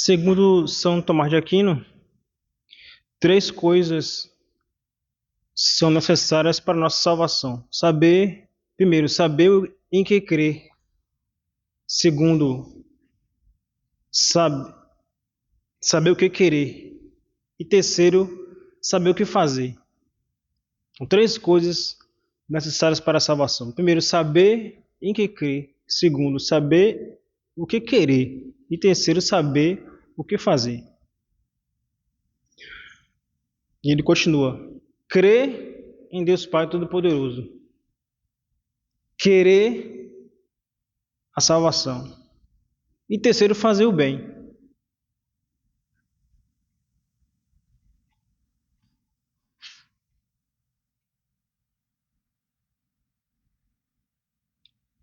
Segundo São Tomás de Aquino, três coisas são necessárias para a nossa salvação. Primeiro, saber em que crer. Segundo, sab- saber o que querer. E terceiro, saber o que fazer. São três coisas necessárias para a salvação. Primeiro, saber em que crer. Segundo, saber o que querer. E terceiro, saber o que fazer. E ele continua: crer em Deus Pai Todo-Poderoso, querer a salvação e terceiro, fazer o bem.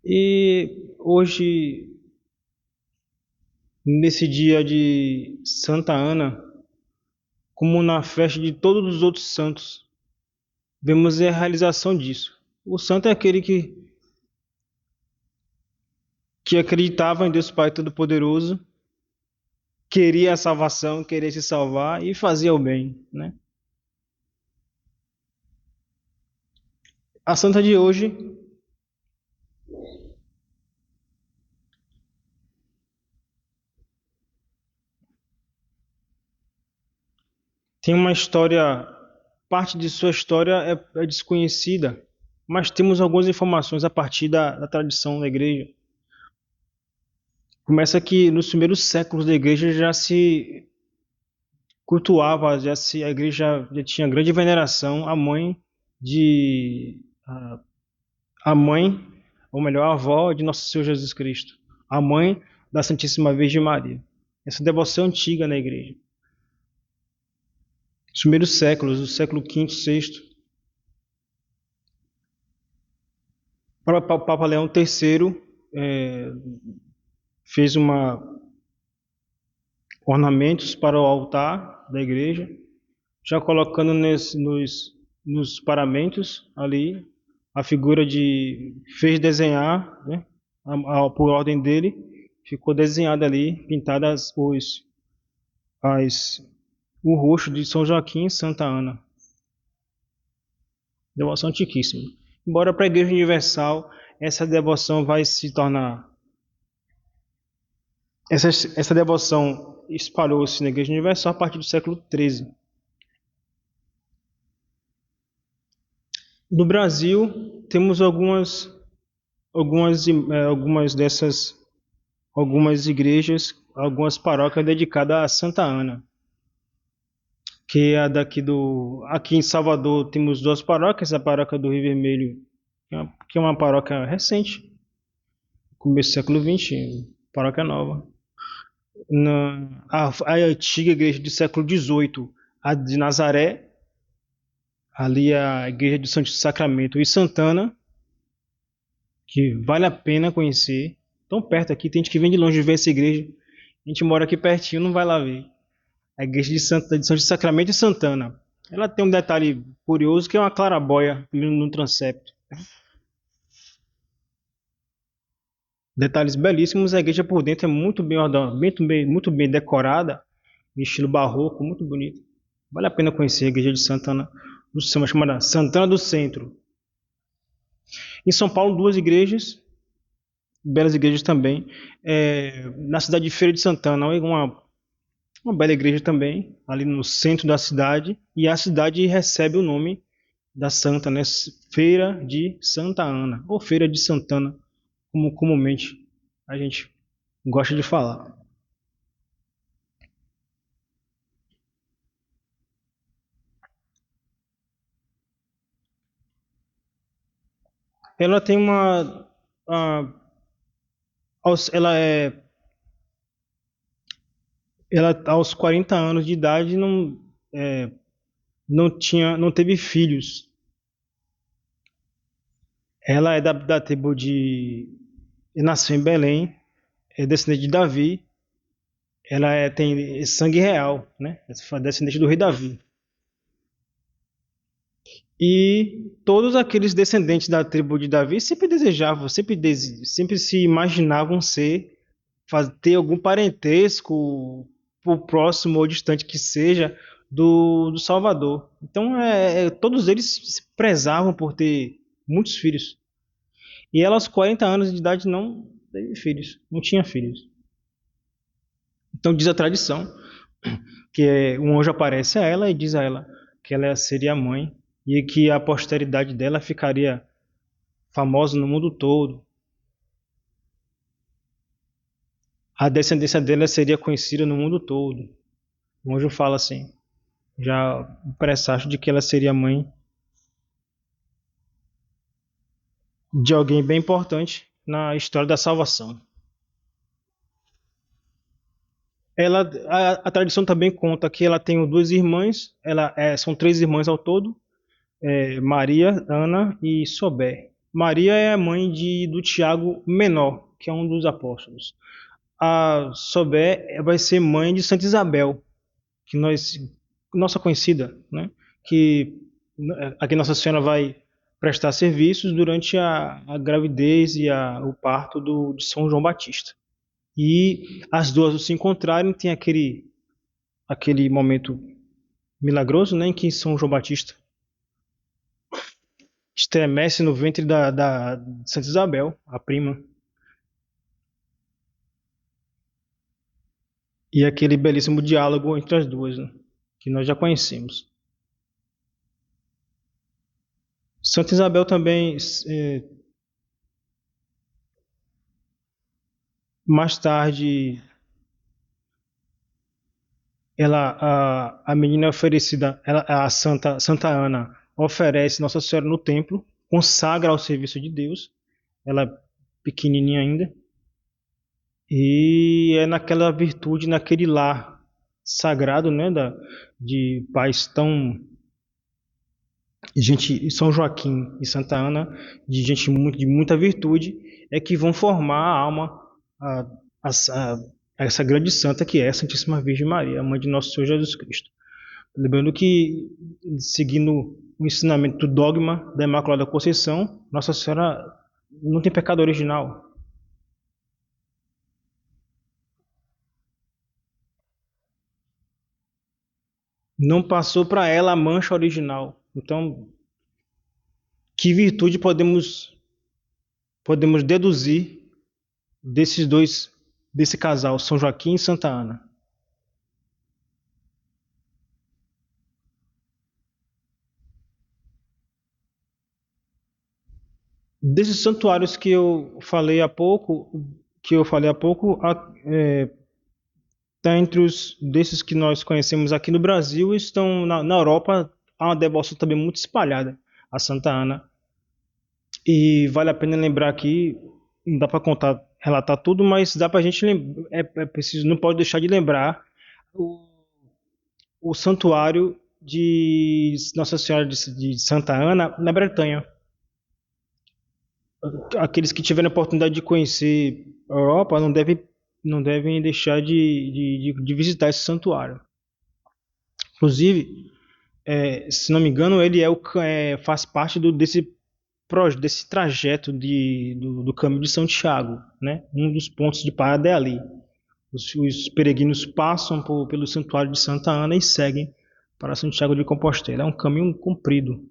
E hoje, nesse dia de Santa Ana, como na festa de todos os outros santos, vemos a realização disso. O santo é aquele que acreditava em Deus Pai Todo-Poderoso, queria a salvação, queria se salvar e fazia o bem, né? A santa de hoje tem uma história, parte de sua história é desconhecida, mas temos algumas informações a partir da tradição da igreja. Começa que nos primeiros séculos da igreja já se cultuava, a igreja já tinha grande veneração à mãe de a mãe, ou melhor, a avó de Nosso Senhor Jesus Cristo, a mãe da Santíssima Virgem Maria. Essa devoção antiga na igreja. Os primeiros séculos, do século V, VI, o Papa Leão III fez ornamentos para o altar da igreja, já colocando nos paramentos ali a figura fez desenhar, né, por ordem dele, ficou desenhada ali, pintadas o rosto de São Joaquim e Santa Ana. Devoção antiquíssima. Embora para a Igreja Universal essa devoção vai se tornar. Essa devoção espalhou-se na Igreja Universal a partir do século XIII. No Brasil, temos algumas igrejas, algumas paróquias dedicadas a Santa Ana, que é a aqui em Salvador temos duas paróquias, a paróquia do Rio Vermelho, que é uma paróquia recente, começo do século XX, paróquia nova. A antiga igreja do século XVIII, a de Nazaré, ali a igreja do Santo Sacramento e Santana, que vale a pena conhecer. Tão perto aqui, tem gente que vem de longe ver essa igreja. A gente mora aqui pertinho, não vai lá ver. A igreja de Santo Sacramento e Santana. Ela tem um detalhe curioso que é uma clarabóia no transepto. Detalhes belíssimos. A igreja por dentro é muito bem ordenada, muito bem decorada, em estilo barroco, muito bonito. Vale a pena conhecer a igreja de Santana, chamada Santana do Centro. Em São Paulo, duas igrejas, belas igrejas também. Na cidade de Feira de Santana, uma bela igreja também, ali no centro da cidade. E a cidade recebe o nome da santa, né? Feira de Santa Ana, ou Feira de Santana, como comumente a gente gosta de falar. Ela tem a- ela ela aos 40 anos de idade não teve filhos. Ela é da tribo nasceu em Belém, é descendente de Davi. Ela tem sangue real, né? É descendente do rei Davi. E todos aqueles descendentes da tribo de Davi sempre desejavam, sempre se imaginavam ter algum parentesco por próximo ou distante que seja, do Salvador. Então, todos eles se prezavam por ter muitos filhos. E ela, aos 40 anos de idade, não teve filhos, não tinha filhos. Então, diz a tradição que um anjo aparece a ela e diz a ela que ela seria a mãe e que a posteridade dela ficaria famosa no mundo todo. A descendência dela seria conhecida no mundo todo. O anjo fala assim, já o presságio de que ela seria mãe de alguém bem importante na história da salvação. A tradição também conta que ela tem duas irmãs, são três irmãs ao todo, Maria, Ana e Sobé. Maria é a mãe do Tiago Menor, que é um dos apóstolos. A Sobé vai ser mãe de Santa Isabel, que nossa conhecida, né? Que aqui Nossa Senhora vai prestar serviços durante a gravidez e o parto de São João Batista. E as duas se encontrarem, tem aquele momento milagroso, né, em que São João Batista estremece no ventre da Santa Isabel, a prima. E aquele belíssimo diálogo entre as duas, né, que nós já conhecemos. Santa Isabel também, mais tarde, a menina oferecida, a Santa Ana, oferece Nossa Senhora no templo, consagra ao serviço de Deus, ela é pequenininha ainda, e é naquela virtude, naquele lar sagrado, né, de pais tão gente, São Joaquim e Santa Ana, de gente de muita virtude, é que vão formar a alma a, a, essa grande santa que é a Santíssima Virgem Maria, a mãe de nosso Senhor Jesus Cristo. Lembrando que, seguindo o ensinamento do dogma da Imaculada Conceição, Nossa Senhora não tem pecado original. Não passou para ela a mancha original. Então, que virtude podemos deduzir desse casal, São Joaquim e Santa Ana? Desses santuários tá entre os desses que nós conhecemos aqui no Brasil, estão na Europa, há uma devoção também muito espalhada a Santa Ana. E vale a pena lembrar aqui, não dá para contar, relatar tudo, mas dá para a gente preciso, não pode deixar de lembrar o, o santuário de Nossa Senhora de Santa Ana na Bretanha. Aqueles que tiverem a oportunidade de conhecer a Europa não devem deixar de visitar esse santuário. Inclusive, se não me engano, ele faz parte desse trajeto do Caminho de Santiago, né? Um dos pontos de parada é ali. Os peregrinos passam pelo Santuário de Santa Ana e seguem para Santiago de Compostela. É um caminho comprido,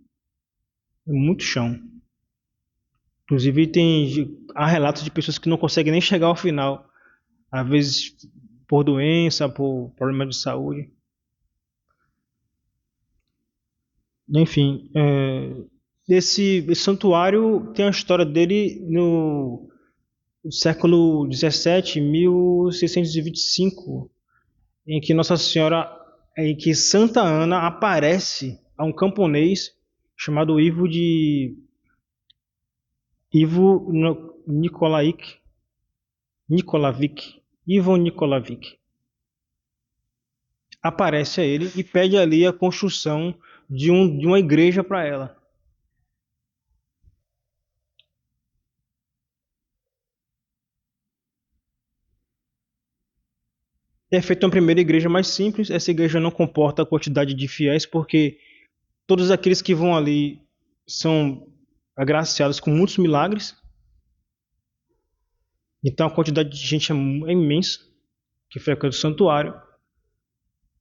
é muito chão. Inclusive, há relatos de pessoas que não conseguem nem chegar ao final, às vezes por doença, por problema de saúde. Enfim, esse santuário tem a história dele no século XVII, 1625, em que Santa Ana aparece a um camponês chamado Ivo Nikolavic. Aparece a ele e pede ali a construção de uma igreja para ela. É feita uma primeira igreja mais simples. Essa igreja não comporta a quantidade de fiéis, porque todos aqueles que vão ali são agraciados com muitos milagres. Então a quantidade de gente é imensa que frequenta o santuário.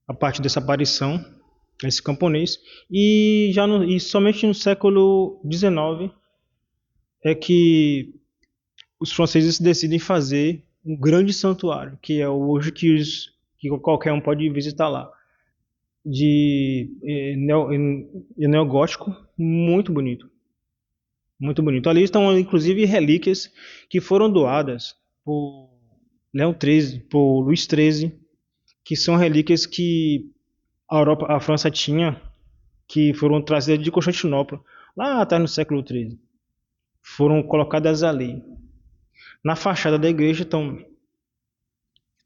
a partir dessa aparição, esse camponês, e somente no século XIX é que os franceses decidem fazer um grande santuário, que é hoje que qualquer um pode visitar lá, de neogótico, muito bonito, muito bonito. Ali estão inclusive relíquias que foram doadas por Leão XIII, por Luís XIII, que são relíquias que a França tinha, que foram trazidas de Constantinopla, lá atrás no século XIII. Foram colocadas ali. Na fachada da igreja estão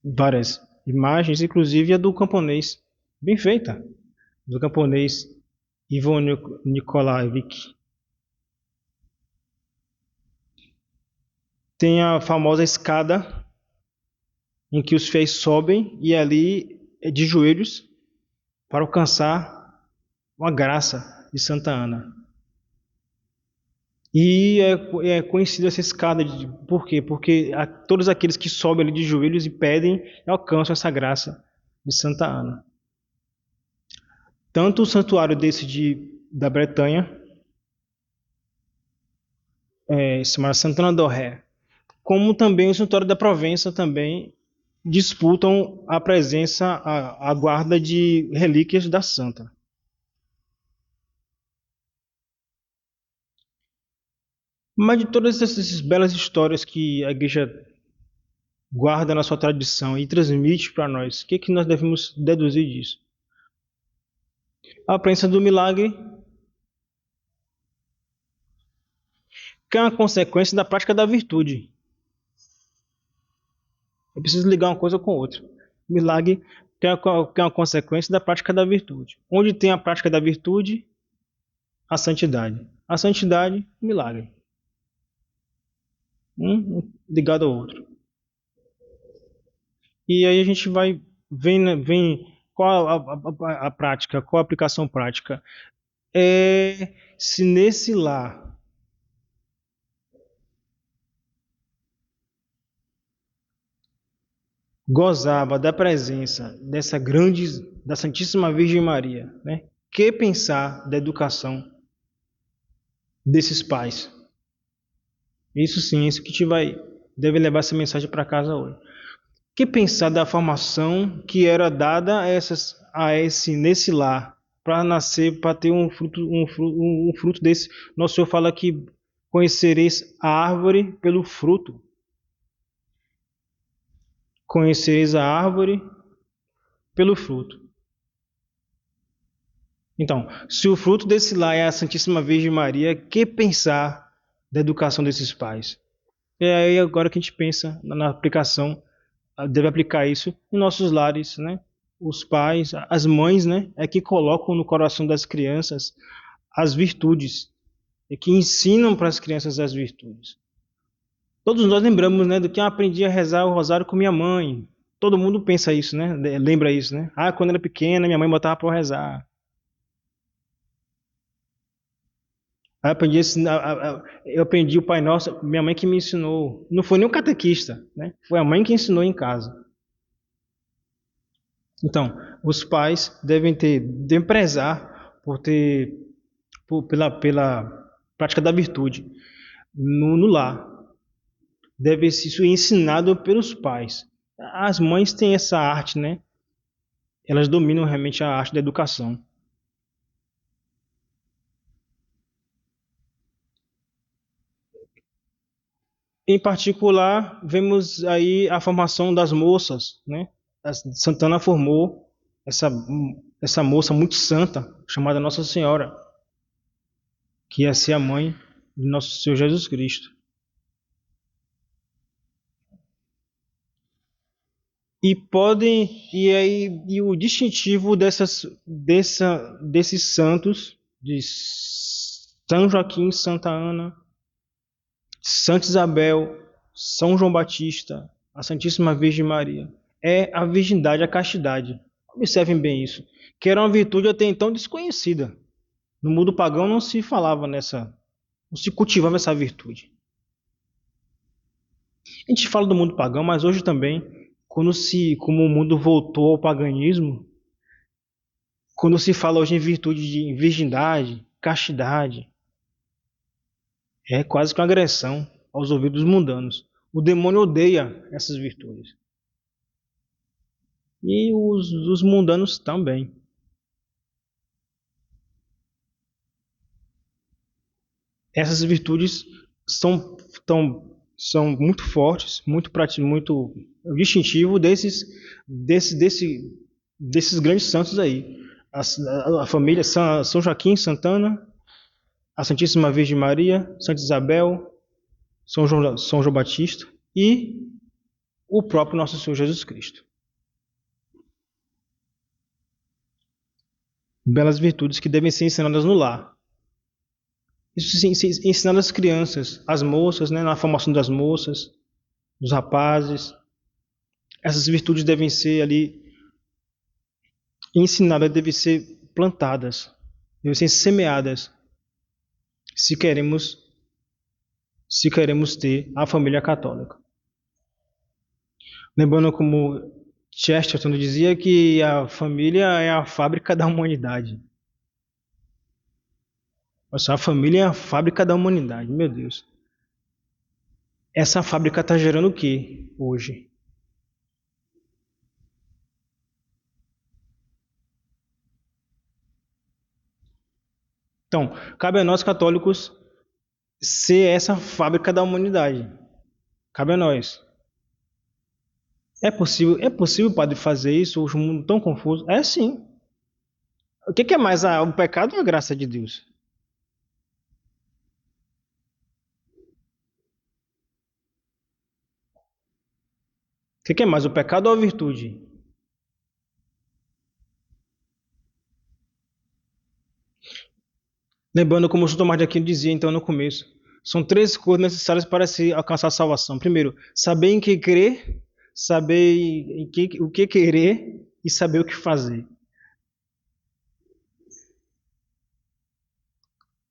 várias imagens, inclusive a do camponês, bem feita, do camponês Ivan Nikolaevich. Tem a famosa escada em que os fiéis sobem e ali é de joelhos para alcançar uma graça de Santa Ana. E é conhecida essa escada, por quê? Porque todos aqueles que sobem ali de joelhos e pedem alcançam essa graça de Santa Ana. Tanto o santuário da Bretanha, chamado Santana d'Oré, como também o santuário da Provença também disputam a presença, a guarda de relíquias da santa. Mas de todas essas belas histórias que a igreja guarda na sua tradição e transmite para nós, o que nós devemos deduzir disso? A presença do milagre, que é uma consequência da prática da virtude. Eu preciso ligar uma coisa com outra. Milagre que é uma consequência da prática da virtude. Onde tem a prática da virtude, a santidade. A santidade, milagre. Um ligado ao outro. E aí a gente vem qual a prática, qual a aplicação prática? Se nesse lar gozava da presença da Santíssima Virgem Maria, né? Que pensar da educação desses pais? Isso sim, isso que deve levar essa mensagem para casa hoje. Que pensar da formação que era dada nesse lar para nascer, para ter um fruto desse? Nosso Senhor fala que conhecereis a árvore pelo fruto. Conhecereis a árvore pelo fruto. Então, se o fruto desse lar é a Santíssima Virgem Maria, que pensar da educação desses pais? É aí agora que a gente pensa na aplicação, deve aplicar isso em nossos lares, né? Os pais, as mães, né? É que colocam no coração das crianças as virtudes, é que ensinam para as crianças as virtudes. Todos nós lembramos, né, do que eu aprendi a rezar o rosário com minha mãe. Todo mundo pensa isso, né? Lembra isso, né? Ah, quando era pequena, minha mãe botava para eu rezar. Eu aprendi o Pai Nosso, minha mãe que me ensinou. Não foi nem o catequista, né? Foi a mãe que ensinou em casa. Então, os pais devem prezar pela prática da virtude no lar. Deve ser isso ensinado pelos pais. As mães têm essa arte, né? Elas dominam realmente a arte da educação. Em particular, vemos aí a formação das moças, né? Santana formou essa, essa moça muito santa, chamada Nossa Senhora, que ia ser a mãe de nosso Senhor Jesus Cristo. E o distintivo desses santos, de São Joaquim, Santa Ana, Santa Isabel, São João Batista, a Santíssima Virgem Maria, é a virgindade, a castidade. Observem bem isso, que era uma virtude até então desconhecida. No mundo pagão não se falava não se cultivava essa virtude. A gente fala do mundo pagão, mas hoje também, como o mundo voltou ao paganismo, Quando se fala hoje em virtude de virgindade, castidade, é quase que uma agressão aos ouvidos mundanos. O demônio odeia essas virtudes. E os mundanos também. Essas virtudes são, são muito fortes, muito distintivo desses grandes santos aí. A família São Joaquim, Santana, a Santíssima Virgem Maria, Santa Isabel, São João Batista e o próprio Nosso Senhor Jesus Cristo. Belas virtudes que devem ser ensinadas no lar. Isso se ensinando às crianças, às moças, né, na formação das moças, dos rapazes. Essas virtudes devem ser ali ensinadas, devem ser plantadas, devem ser semeadas, se queremos ter a família católica. Lembrando como Chesterton dizia que a família é a fábrica da humanidade. A família é a fábrica da humanidade, meu Deus. Essa fábrica está gerando o que hoje? Então, cabe a nós católicos ser essa fábrica da humanidade. Cabe a nós. É possível, padre, fazer isso? O mundo tão confuso? É sim. O que é mais, o pecado ou a graça de Deus? O que é mais, o pecado ou a virtude? Lembrando como o São Tomás de Aquino dizia então no começo, são três coisas necessárias para se alcançar a salvação. Primeiro, saber em que crer, saber o que querer e saber o que fazer.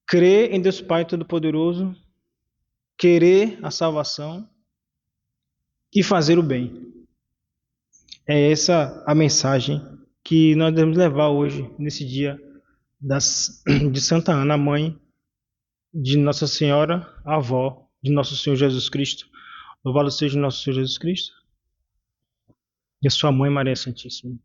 Crer em Deus Pai Todo-Poderoso, querer a salvação e fazer o bem. É essa a mensagem que nós devemos levar hoje, nesse dia de Santa Ana, a mãe de Nossa Senhora, a avó de Nosso Senhor Jesus Cristo. Louvado seja Nosso Senhor Jesus Cristo e a sua mãe Maria Santíssima.